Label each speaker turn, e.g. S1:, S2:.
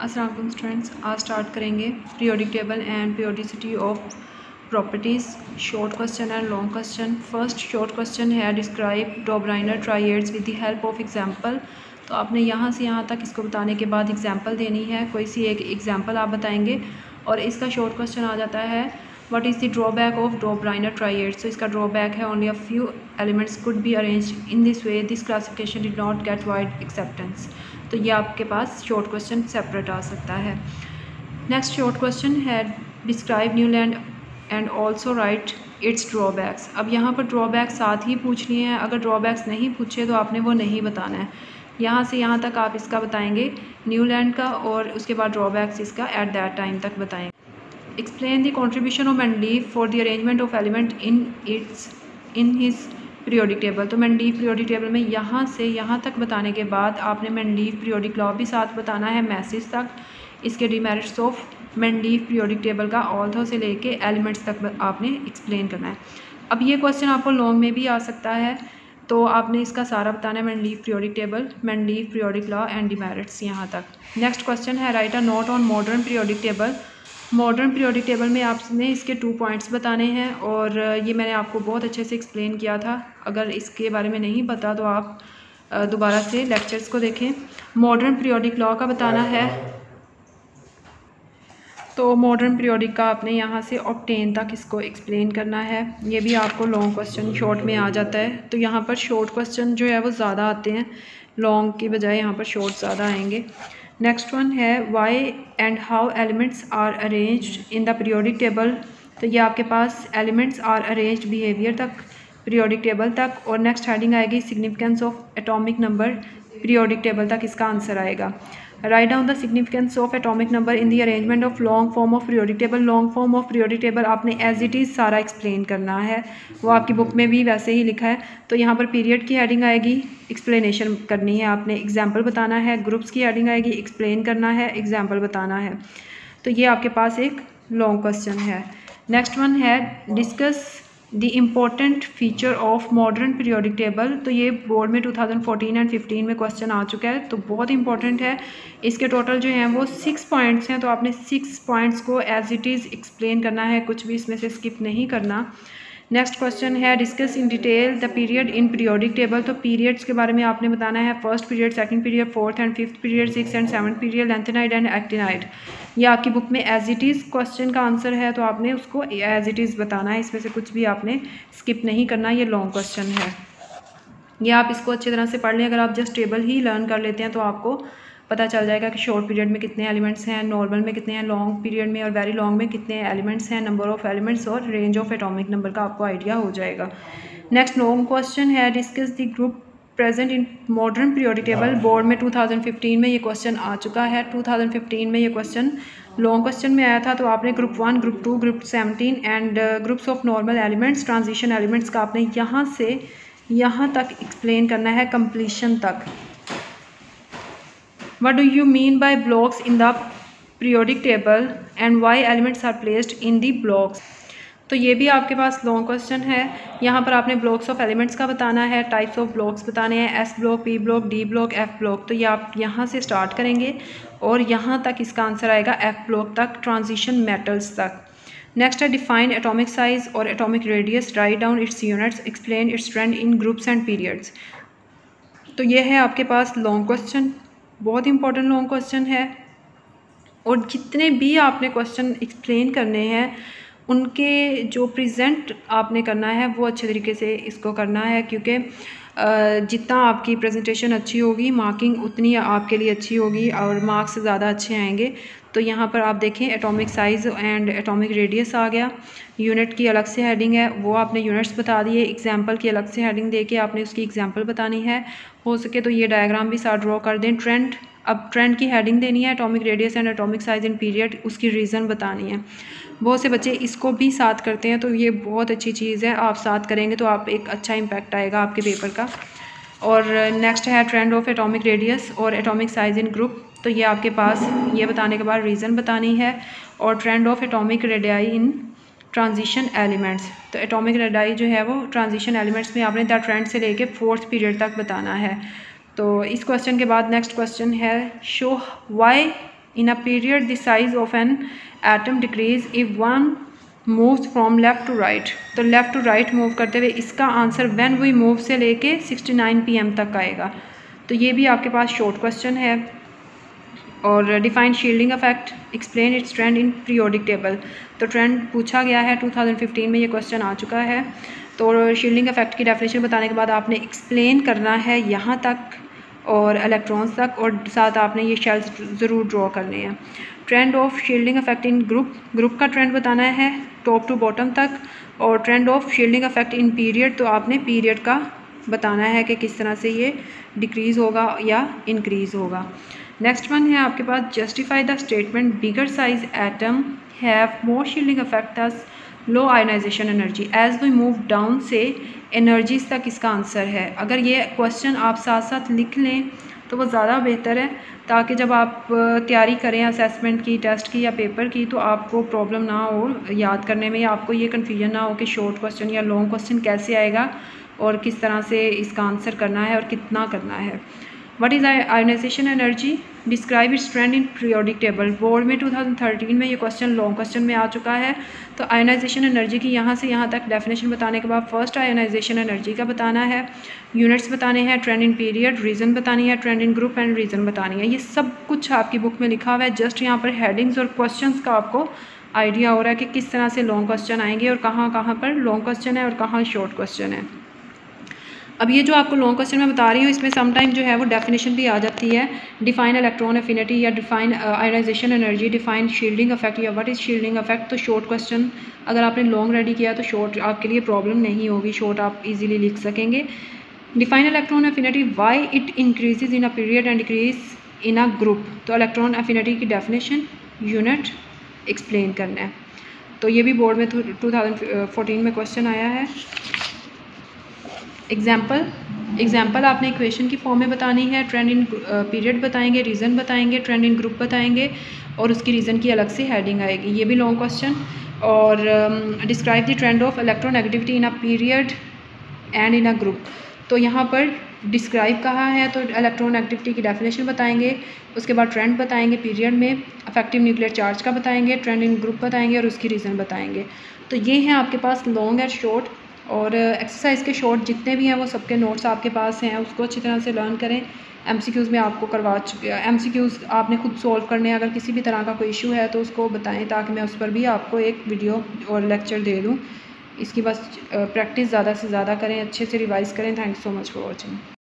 S1: अस्सलाम वालेकुम स्टूडेंट्स, आज स्टार्ट करेंगे periodic table and periodicity of properties. Short question and long question. First short question है describe Dobereiner triads with the help of example. तो आपने यहाँ से यहाँ तक इसको बताने के बाद एग्जांपल देनी है, कोई सी एक एग्जांपल आप बताएंगे। और इसका शॉर्ट क्वेश्चन आ जाता है what is the drawback of Dobereiner triads. तो इसका ड्रॉबैक है only a few elements could be arranged in this way, this classification did not get wide acceptance. तो ये आपके पास शॉर्ट क्वेश्चन सेपरेट आ सकता है। नेक्स्ट शॉर्ट क्वेश्चन है describe Newlands and also write its drawbacks. अब यहाँ पर ड्रॉबैक साथ ही पूछ लिए हैं, अगर ड्रॉबैक्स नहीं पूछे तो आपने वो नहीं बताना है। यहाँ से यहाँ तक आप इसका बताएंगे न्यूलैंड का, और उसके बाद ड्रॉबैक्स इसका एट दैट टाइम तक बताएंगे। Explain the contribution of Mendeleev for the arrangement of element in his periodic table. तो मेंडलीव पीरियोडिक टेबल में यहाँ से यहाँ तक बताने के बाद आपने मेंडलीव पीरियोडिक लॉ भी साथ बताना है, मैसेज तक, इसके demerits of Mendeleev periodic table का ऑल्थो से लेके एलिमेंट्स तक आपने एक्सप्लेन करना है। अब ये क्वेश्चन आपको लॉन्ग में भी आ सकता है, तो आपने इसका सारा बताना है, Mendeleev periodic table, Mendeleev periodic law and demerits यहाँ तक। नेक्स्ट क्वेश्चन है right a note on modern periodic table. Modern periodic table में आपने इसके 2 पॉइंट्स बताने हैं, और ये मैंने आपको बहुत अच्छे से एक्सप्लेन किया था। अगर इसके बारे में नहीं पता तो आप दोबारा से लेक्चर्स को देखें। मॉडर्न पीरियोडिक लॉ का बताना है, तो मॉडर्न पीरियोडिक का आपने यहाँ से ऑब्टेन तक इसको एक्सप्लेन करना है। ये भी आपको लॉन्ग क्वेश्चन शॉर्ट में आ जाता है, तो यहाँ पर शॉर्ट क्वेश्चन जो है वो ज़्यादा आते हैं, लॉन्ग की बजाय यहाँ पर शॉर्ट ज़्यादा आएंगे। नेक्स्ट वन है why and how elements are arranged in the periodic table. तो ये आपके पास एलिमेंट्स आर अरेंज्ड बिहेवियर तक, पीरियोडिक टेबल तक, और नेक्स्ट हेडिंग आएगी significance of atomic number periodic table तक, इसका आंसर आएगा। Write down the significance of atomic number in the arrangement of long form of periodic table. Long form of periodic table आपने as it is सारा explain करना है, वो आपकी book में भी वैसे ही लिखा है। तो यहाँ पर पीरियड की हेडिंग आएगी, एक्सप्लेनेशन करनी है आपने, एग्जाम्पल बताना है। ग्रुप्स की हेडिंग आएगी, एक्सप्लेन करना है, एग्जाम्पल बताना है। तो ये आपके पास एक लॉन्ग क्वेश्चन है। नेक्स्ट वन है discuss the important feature of modern periodic table. तो ये बोर्ड में 2014 एंड 15 में क्वेश्चन आ चुका है, तो बहुत इंपॉर्टेंट है। इसके टोटल जो हैं वो 6 पॉइंट्स हैं, तो आपने 6 पॉइंट्स को एज इट इज़ एक्सप्लेन करना है, कुछ भी इसमें से स्किप नहीं करना। नेक्स्ट क्वेश्चन है discuss in detail the period in periodic table. तो पीरियड्स के बारे में आपने बताना है, first period, second period, fourth and fifth period, six and seventh period, lanthanide and actinide. ये आपकी बुक में एज इट इज़ क्वेश्चन का आंसर है, तो आपने उसको एज इट इज़ बताना है, इसमें से कुछ भी आपने स्किप नहीं करना। ये लॉन्ग क्वेश्चन है, ये आप इसको अच्छी तरह से पढ़ लें। अगर आप जस्ट टेबल ही लर्न कर लेते हैं तो आपको पता चल जाएगा कि शॉर्ट पीरियड में कितने एलिमेंट्स हैं, नॉर्मल में कितने हैं, लॉन्ग पीरियड में और वेरी लॉन्ग में कितने एलिमेंट्स हैं, नंबर ऑफ एलिमेंट्स और रेंज ऑफ एटॉमिक नंबर का आपको आइडिया हो जाएगा। नेक्स्ट लॉन्ग क्वेश्चन है discuss the group present in modern periodic table. Board में 2015 में ये क्वेश्चन आ चुका है। 2015 में ये क्वेश्चन लॉन्ग क्वेश्चन में आया था, तो आपने group 1, group 2, group 17 and groups of normal elements, transition elements का आपने यहाँ से यहाँ तक एक्सप्लेन करना है, कंप्लीशन तक। What do you mean by blocks in the periodic table and why elements are placed in the blocks? तो ये भी आपके पास लॉन्ग क्वेश्चन है। यहाँ पर आपने ब्लॉक्स ऑफ एलिमेंट्स का बताना है, टाइप्स ऑफ ब्लॉक्स बताने हैं, S block, P block, D block, F block. तो ये आप यहाँ से स्टार्ट करेंगे और यहाँ तक इसका आंसर आएगा एफ ब्लॉक तक, ट्रांजिशन मेटल्स तक। नेक्स्ट है डिफाइन एटॉमिक साइज और atomic radius, write down it's units, explain it's trend in groups and periods. तो ये है आपके पास लॉन्ग क्वेश्चन, बहुत इंपॉर्टेंट लॉन्ग क्वेश्चन है। और जितने भी आपने क्वेश्चन एक्सप्लेन करने हैं उनके जो प्रेजेंट आपने करना है वो अच्छे तरीके से इसको करना है, क्योंकि जितना आपकी प्रेजेंटेशन अच्छी होगी मार्किंग उतनी आपके लिए अच्छी होगी और मार्क्स ज़्यादा अच्छे आएंगे। तो यहाँ पर आप देखें atomic size and atomic radius आ गया, यूनिट की अलग से हेडिंग है, वो आपने यूनिट्स बता दिए, एग्जाम्पल की अलग से हेडिंग दे के आपने उसकी एग्जाम्पल बतानी है। हो सके तो ये डायग्राम भी साथ ड्रॉ कर दें। ट्रेंड, अब ट्रेंड की हेडिंग देनी है, atomic radius and atomic size in period, उसकी रीज़न बतानी है। बहुत से बच्चे इसको भी साथ करते हैं, तो ये बहुत अच्छी चीज़ है, आप साथ करेंगे तो आप एक अच्छा इम्पैक्ट आएगा आपके पेपर का। और नेक्स्ट है ट्रेंड ऑफ एटॉमिक रेडियस और एटॉमिक साइज इन ग्रुप। तो ये आपके पास ये बताने के बाद रीज़न बतानी है, और trend of atomic radii in transition elements. तो एटॉमिक रेडियाई जो है वो ट्रांजिशन एलिमेंट्स में आपने द ट्रेंड से लेके 4th पीरियड तक बताना है। तो इस क्वेश्चन के बाद नेक्स्ट क्वेश्चन है show why in a period the size of an atom decreases if one moves from left to right. तो लेफ़्ट टू राइट मूव करते हुए इसका आंसर व्हेन वी मूव से लेके 69 PM तक आएगा। तो ये भी आपके पास शॉर्ट क्वेश्चन है। और define shielding effect, explain it's trend in periodic table. तो ट्रेंड पूछा गया है 2015 में, ये क्वेश्चन आ चुका है। तो शील्डिंग इफेक्ट की डेफिनेशन बताने के बाद आपने एक्सप्लेन करना है यहाँ तक और इलेक्ट्रॉन्स तक, और साथ आपने ये शेल्स ज़रूर ड्रॉ करने हैं। Trend of shielding effect in group का ट्रेंड बताना है टॉप टू बॉटम तक। और trend of shielding effect in period, तो आपने पीरियड का बताना है कि किस तरह से ये डिक्रीज़ होगा या इंक्रीज़ होगा। नेक्स्ट वन है आपके पास justify the statement bigger size atom have more shielding effect thus low ionization energy as we move down से एनर्जीज तक इसका आंसर है। अगर ये क्वेश्चन आप साथ साथ लिख लें तो वो ज़्यादा बेहतर है, ताकि जब आप तैयारी करें असेसमेंट की, टेस्ट की या पेपर की, तो आपको प्रॉब्लम ना हो याद करने में, या आपको ये कन्फ्यूजन ना हो कि शॉर्ट क्वेश्चन या लॉन्ग क्वेश्चन कैसे आएगा और किस तरह से इसका आंसर करना है और कितना करना है। What is ionisation energy, describe its trend in periodic table. Board में 2013 में ये क्वेश्चन लॉन्ग क्वेश्चन में आ चुका है। तो आयनाइजेशन एनर्जी की यहाँ से यहाँ तक डेफिनेशन बताने के बाद फर्स्ट आयनाइजेशन एनर्जी का बताना है, यूनिट्स बताने हैं, ट्रेंड इन पीरियड, रीज़न बतानी है, trend in group and reason बतानी है। ये सब कुछ आपकी बुक में लिखा हुआ है। जस्ट यहाँ पर हेडिंग्स और क्वेश्चंस का आपको आइडिया हो रहा है कि किस तरह से लॉन्ग क्वेश्चन आएंगे और कहाँ कहाँ पर लॉन्ग क्वेश्चन है और कहाँ शॉर्ट क्वेश्चन है। अब ये जो आपको लॉन्ग क्वेश्चन मैं बता रही हूँ, इसमें समटाइम जो है वो डेफिनेशन भी आ जाती है। डिफाइन इलेक्ट्रॉन एफिनिटी या define ionisation energy, define shielding effect या व्हाट इज़ शील्डिंग इफेक्ट। तो शॉर्ट क्वेश्चन अगर आपने लॉन्ग रेडी किया तो शॉर्ट आपके लिए प्रॉब्लम नहीं होगी, शॉर्ट आप इजीली लिख सकेंगे। Define electron affinity, why it increases in a period and decrease in a group. तो इलेक्ट्रॉन एफिनिटी की डेफिनेशन, यूनिट एक्सप्लेन करना है। तो ये भी बोर्ड में 2014 में क्वेश्चन आया है। एग्जाम्पल आपने इक्वेशन की फॉर्म में बतानी है, ट्रेंड इन पीरियड बताएंगे, रीज़न बताएंगे, ट्रेंड इन ग्रुप बताएंगे और उसकी रीज़न की अलग से हेडिंग आएगी। ये भी लॉन्ग क्वेश्चन। और describe the trend of electronegativity in a period and in a group. तो यहाँ पर डिस्क्राइब कहा है तो इलेक्ट्रोनेगेटिविटी की डेफिनेशन बताएंगे, उसके बाद ट्रेंड बताएंगे पीरियड में, अफेक्टिव न्यूक्लियर चार्ज का बताएंगे, ट्रेंड इन ग्रुप बताएंगे और उसकी रीज़न बताएंगे। तो ये हैं आपके पास लॉन्ग एंड शॉर्ट। और एक्सरसाइज के शॉर्ट जितने भी हैं वो सबके नोट्स आपके पास हैं, उसको अच्छी तरह से लर्न करें। एमसीक्यूज़ में आपको करवा चुके, एमसीक्यूज़ आपने खुद सॉल्व करने हैं। अगर किसी भी तरह का कोई इशू है तो उसको बताएं, ताकि मैं उस पर भी आपको एक वीडियो और लेक्चर दे दूँ। इसकी बस प्रैक्टिस ज़्यादा से ज़्यादा करें, अच्छे से रिवाइज़ करें। Thank you so much for watching.